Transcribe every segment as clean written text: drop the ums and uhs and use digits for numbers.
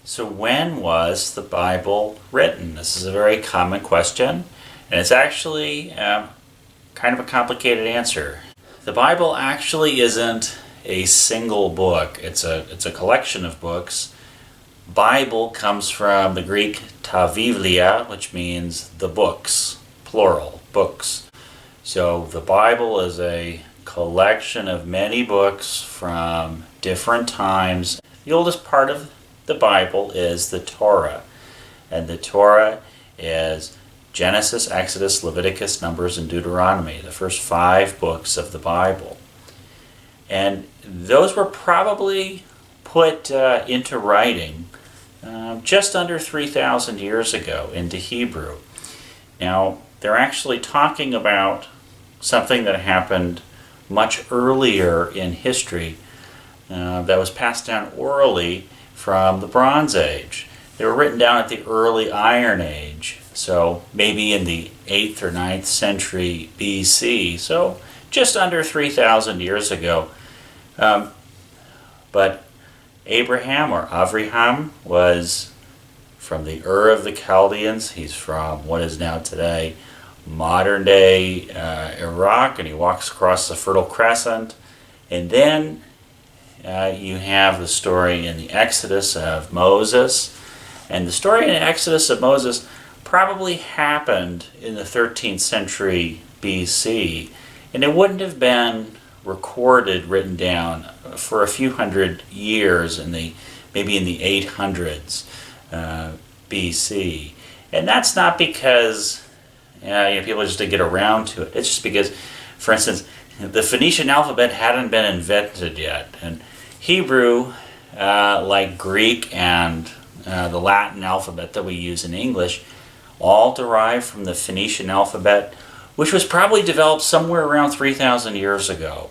So when was the Bible written? This is a very common question, and it's actually kind of a complicated answer. The Bible actually isn't a single book. It's a collection of books. Bible comes from the Greek ta vivlia, which means the books, plural, books. So the Bible is a collection of many books from different times. The oldest part of the Bible is the Torah, and the Torah is Genesis, Exodus, Leviticus, Numbers, and Deuteronomy, the first 5 books of the Bible. And those were probably put into writing just under 3,000 years ago into Hebrew. Now, they're actually talking about something that happened much earlier in history that was passed down orally from the Bronze Age. They were written down at the early Iron Age, so maybe in the 8th or 9th century BC, so just under 3,000 years ago. But Abraham, or Avraham, was from the Ur of the Chaldeans. He's from what is now today modern-day Iraq, and he walks across the Fertile Crescent. And then you have the story in the Exodus of Moses. And the story in the Exodus of Moses probably happened in the 13th century BC. And it wouldn't have been recorded, written down for a few hundred years, maybe in the 800s BC. And that's not because people just didn't get around to it. It's just because, for instance, the Phoenician alphabet hadn't been invented yet. And Hebrew, like Greek and the Latin alphabet that we use in English, all derive from the Phoenician alphabet, which was probably developed somewhere around 3,000 years ago.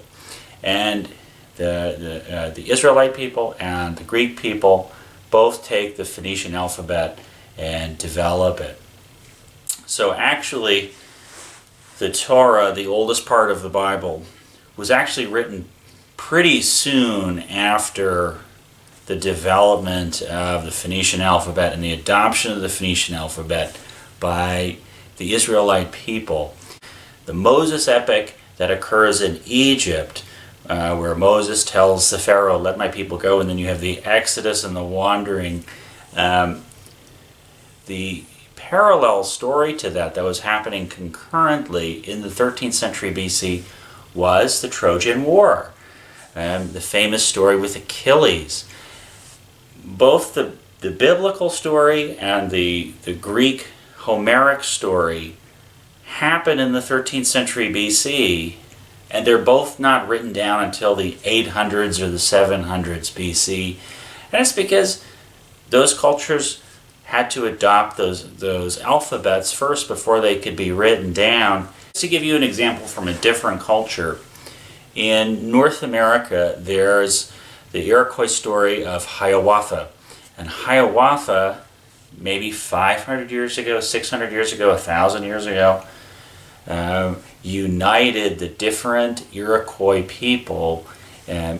And the Israelite people and the Greek people both take the Phoenician alphabet and develop it. So actually, the Torah, the oldest part of the Bible, was actually written pretty soon after the development of the Phoenician alphabet and the adoption of the Phoenician alphabet by the Israelite people. The Moses epic that occurs in Egypt, where Moses tells the Pharaoh, "Let my people go," and then you have the Exodus and the wandering. The parallel story to that was happening concurrently in the 13th century BC was the Trojan War, the famous story with Achilles. Both the biblical story and the Greek Homeric story happen in the 13th century BC, and they're both not written down until the 800s or the 700s BC. And it's because those cultures had to adopt those alphabets first before they could be written down. To give you an example from a different culture, in North America there's the Iroquois story of Hiawatha. And Hiawatha, maybe 500 years ago, 600 years ago, 1,000 years ago, united the different Iroquois people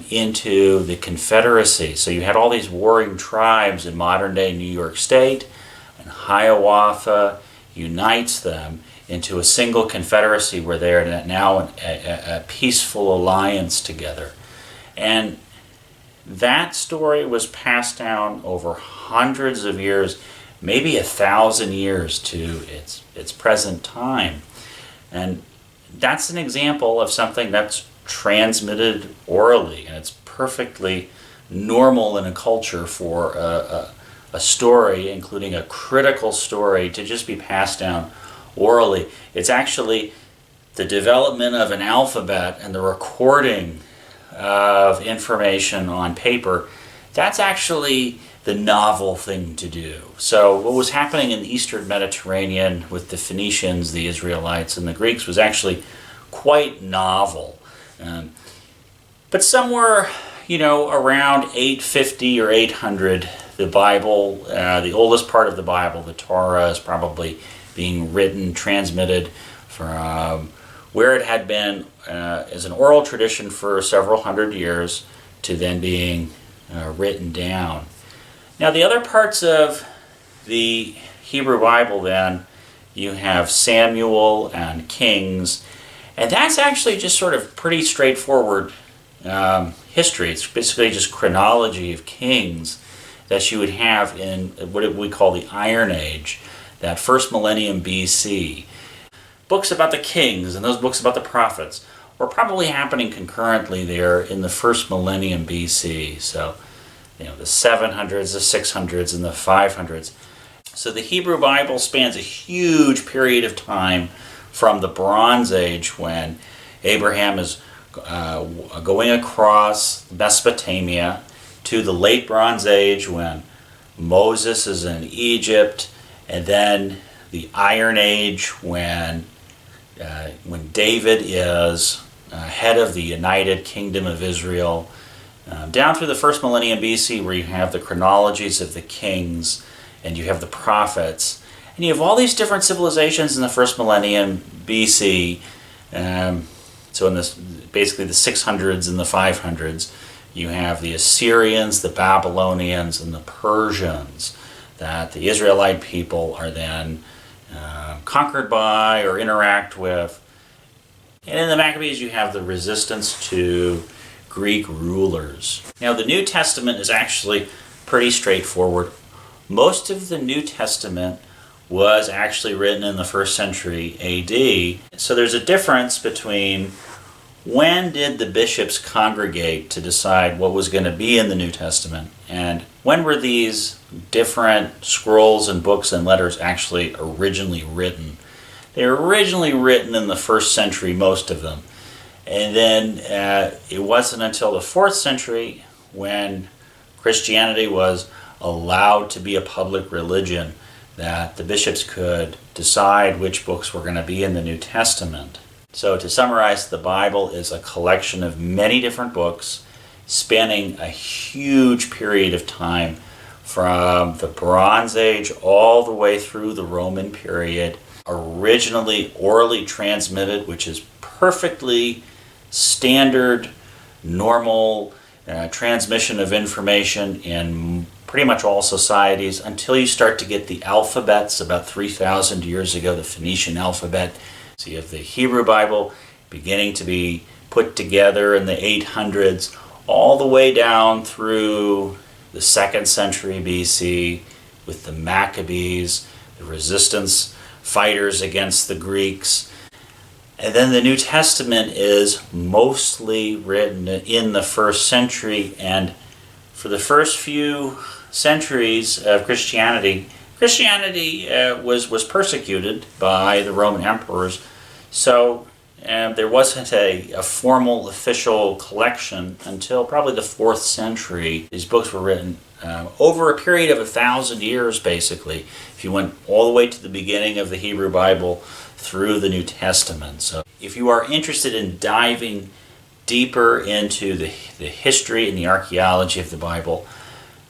into the Confederacy. So you had all these warring tribes in modern-day New York State, and Hiawatha unites them into a single confederacy where they are now a peaceful alliance together. And that story was passed down over hundreds of years, maybe 1,000 years to its present time. And that's an example of something that's transmitted orally, and it's perfectly normal in a culture for a story, including a critical story, to just be passed down orally. It's actually the development of an alphabet and the recording of information on paper. That's actually the novel thing to do. So what was happening in the Eastern Mediterranean with the Phoenicians, the Israelites, and the Greeks was actually quite novel. But somewhere, around 850 or 800, the Bible, the oldest part of the Bible, the Torah, is probably being written, transmitted from where it had been as an oral tradition for several hundred years to then being written down. Now the other parts of the Hebrew Bible then, you have Samuel and Kings, and that's actually just sort of pretty straightforward history. It's basically just chronology of kings that you would have in what we call the Iron Age, that first millennium BC. Books about the kings and those books about the prophets were probably happening concurrently there in the first millennium BC. So, the 700s, the 600s, and the 500s. So the Hebrew Bible spans a huge period of time from the Bronze Age, when Abraham is going across Mesopotamia, to the late Bronze Age when Moses is in Egypt, and then the Iron Age when David is head of the United Kingdom of Israel, down through the first millennium BC, where you have the chronologies of the kings and you have the prophets, and you have all these different civilizations in the first millennium BC. So in this, basically the 600s and the 500s, you have the Assyrians, the Babylonians, and the Persians that the Israelite people are then conquered by or interact with. And in the Maccabees you have the resistance to Greek rulers. Now the New Testament is actually pretty straightforward. Most of the New Testament was actually written in the 1st century AD. So there's a difference between when did the bishops congregate to decide what was going to be in the New Testament, and when were these different scrolls and books and letters actually originally written. They were originally written in the 1st century, most of them. And then it wasn't until the 4th century, when Christianity was allowed to be a public religion, that the bishops could decide which books were going to be in the New Testament. So to summarize, the Bible is a collection of many different books spanning a huge period of time from the Bronze Age all the way through the Roman period, originally orally transmitted, which is perfectly standard, normal transmission of information in pretty much all societies, until you start to get the alphabets about 3,000 years ago, the Phoenician alphabet. So you have the Hebrew Bible beginning to be put together in the 800s, all the way down through the 2nd century BC with the Maccabees, the resistance fighters against the Greeks. And then the New Testament is mostly written in the 1st century, and for the first few centuries of Christianity was persecuted by the Roman emperors, so there wasn't a formal official collection until probably the 4th century. These books were written over a period of 1,000 years, basically, if you went all the way to the beginning of the Hebrew Bible through the New Testament. So if you are interested in diving deeper into the history and the archaeology of the Bible,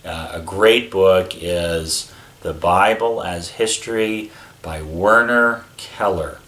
a great book is The Bible as History by Werner Keller.